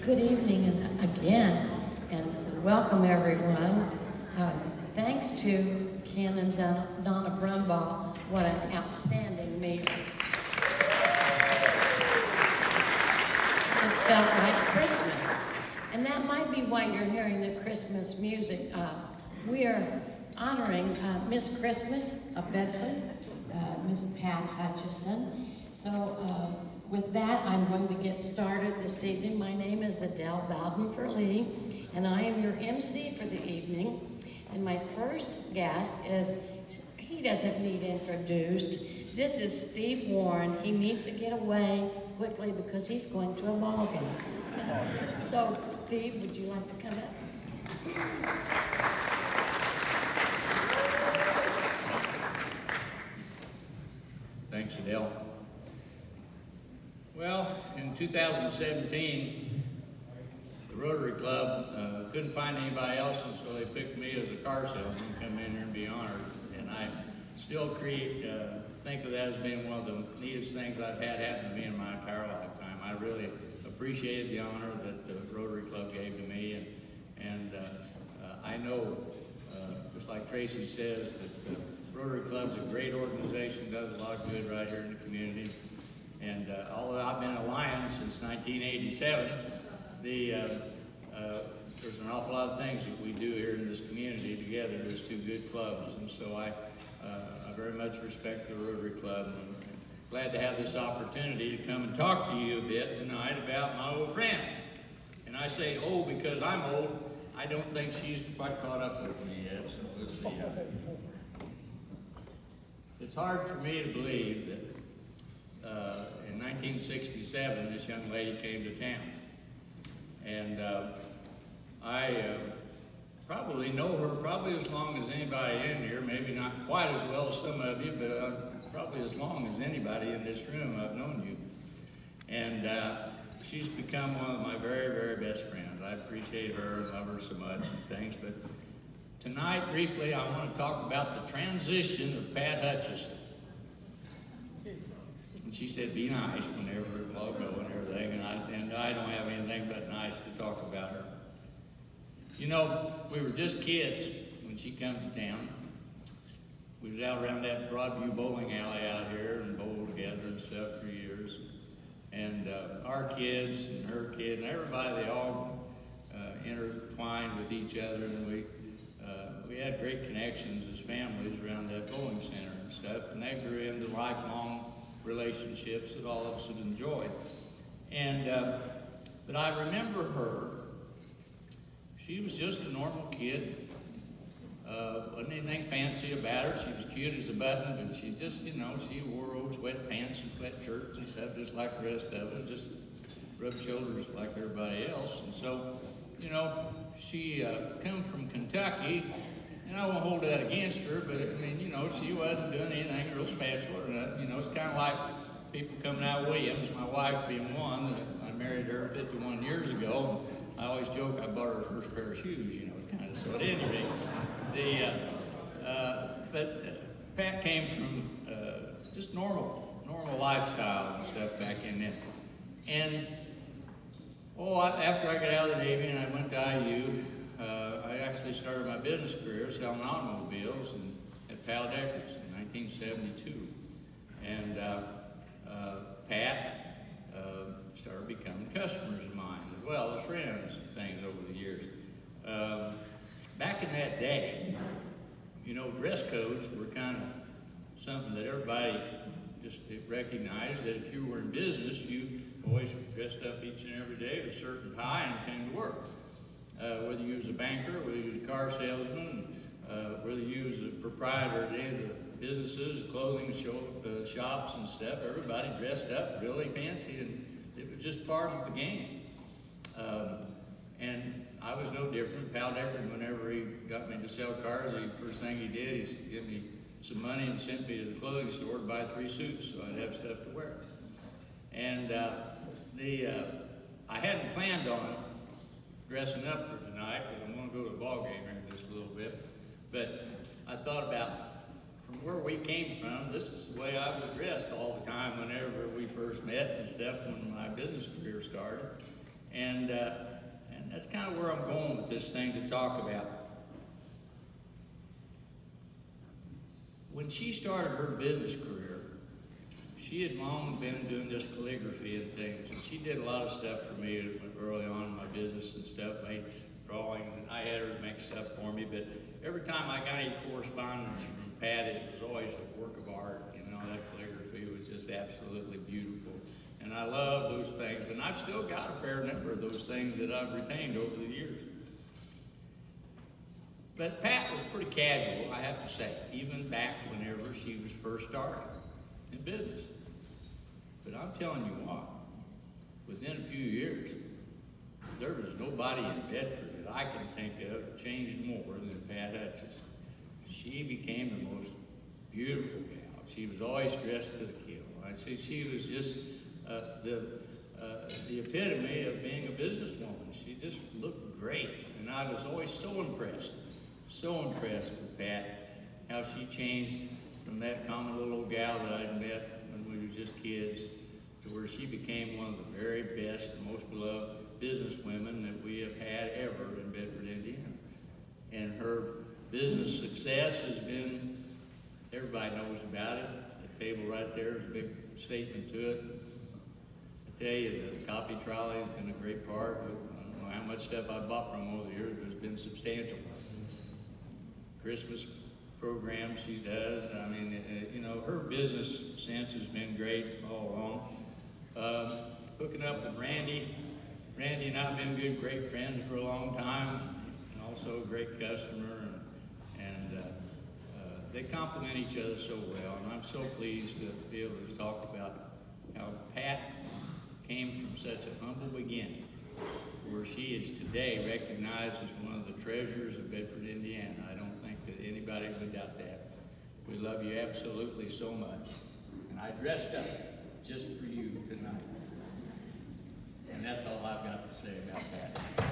Good evening again, and welcome everyone. Thanks to Ken and Donna Brumbaugh. What an outstanding meeting. It felt like Christmas. And that might be why you're hearing the Christmas music. We are honoring Miss Christmas of Bedford, Miss Pat Hutchison. So with that, I'm going to get started this evening. My name is Adele Bowden-Lee, and I am your MC for the evening. And my first guest is, he doesn't need introduced. This is Steve Warren. He needs to get away quickly because he's going to a ball game. So, Steve, would you like to come up? Thanks, Adele. Well, in 2017, the Rotary Club couldn't find anybody else, and so they picked me as a car salesman to come in here and be honored. And I still think of that as being one of the neatest things I've had happen to me in my entire lifetime. I really appreciated the honor that the Rotary Club gave to me, and I know, just like Tracy says, that the Rotary Club's a great organization, does a lot of good right here in the community. And although I've been a Lion since 1987, there's an awful lot of things that we do here in this community together as two good clubs. And so I very much respect the Rotary Club, and I'm glad to have this opportunity to come and talk to you a bit tonight about my old friend. And I say old because I'm old. I don't think she's quite caught up with me yet, so we'll see. It's hard for me to believe that in 1967, this young lady came to town. And I probably know her probably as long as anybody in here, maybe not quite as well as some of you, but probably as long as anybody in this room. I've known you. And she's become one of my very, very best friends. I appreciate her and love her so much and things. But tonight, briefly, I want to talk about the transition of Pat Hutchison. And she said, be nice whenever I'll go and everything, and I don't have anything but nice to talk about her. You know, we were just kids when she come to town. We was out around that Broadview bowling alley out here and bowled together and stuff for years. And our kids and her kids and everybody, they all intertwined with each other, and we had great connections as families around that bowling center and stuff, and they grew into lifelong relationships that all of us have enjoyed. And but I remember her. She was just a normal kid. Wasn't anything fancy about her. She was cute as a button, but she just, she wore old sweatpants and sweatshirts and stuff just like the rest of us, just rubbed shoulders like everybody else. And so, she come from Kentucky, and I won't hold that against her, but I mean, she wasn't doing anything real special or nothing. It's kind of like people coming out of Williams, my wife being one. I married her 51 years ago. I always joke I bought her first pair of shoes, kind of. So at any rate, but Pat came from just normal lifestyle and stuff back in then. And after I got out of the Navy and I went to IU, I actually started my business career selling automobiles at Pal Deckers in 1972. And Pat started becoming customers of mine as well as friends and things over the years. Back in that day, dress codes were kind of something that everybody just recognized, that if you were in business, you always dressed up each and every day with a certain tie and came to work. Whether you was a banker, whether you was a car salesman, whether you was a proprietor of any of the businesses, clothing shops and stuff, everybody dressed up really fancy, and it was just part of the game. And I was no different. Pal Deckard, whenever he got me to sell cars, the first thing he did is give me some money and sent me to the clothing store to buy 3 suits so I'd have stuff to wear. And I hadn't planned on dressing up for tonight, because I'm going to go to a ball game here in just a little bit. But I thought about, from where we came from, this is the way I was dressed all the time whenever we first met and stuff when my business career started. And that's kind of where I'm going with this thing to talk about. When she started her business career, she had long been doing this calligraphy and things, and she did a lot of stuff for me early on in my business and stuff, made drawings, and I had her make stuff for me, but every time I got any correspondence from Pat, it was always a work of art. You know, that calligraphy was just absolutely beautiful. And I love those things, and I've still got a fair number of those things that I've retained over the years. But Pat was pretty casual, I have to say, even back whenever she was first starting in business. But I'm telling you what, within a few years, there was nobody in Bedford that I can think of changed more than Pat Hutchins. She became the most beautiful gal. She was always dressed to the kill. I see she was just the epitome of being a businesswoman. She just looked great, and I was always so impressed with Pat, how she changed from that common little old gal that I'd met when we were just kids to where she became one of the very best and most beloved businesswomen that we have had ever in Bedford, Indiana. And her business success has been, everybody knows about it. The table right there is a big statement to it. I tell you, the copy trolley has been a great part. I don't know how much stuff I bought from over the years, but it's been substantial. Christmas program she does. I mean, you know, her business sense has been great all along. Hooking up with Randy. Randy and I have been good, great friends for a long time, and also a great customer. And they complement each other so well. And I'm so pleased to be able to talk about how Pat came from such a humble beginning, where she is today recognized as one of the treasures of Bedford, Indiana. I don't think that anybody would doubt that. We love you absolutely so much. And I dressed up just for you tonight. And that's all I've got to say about that.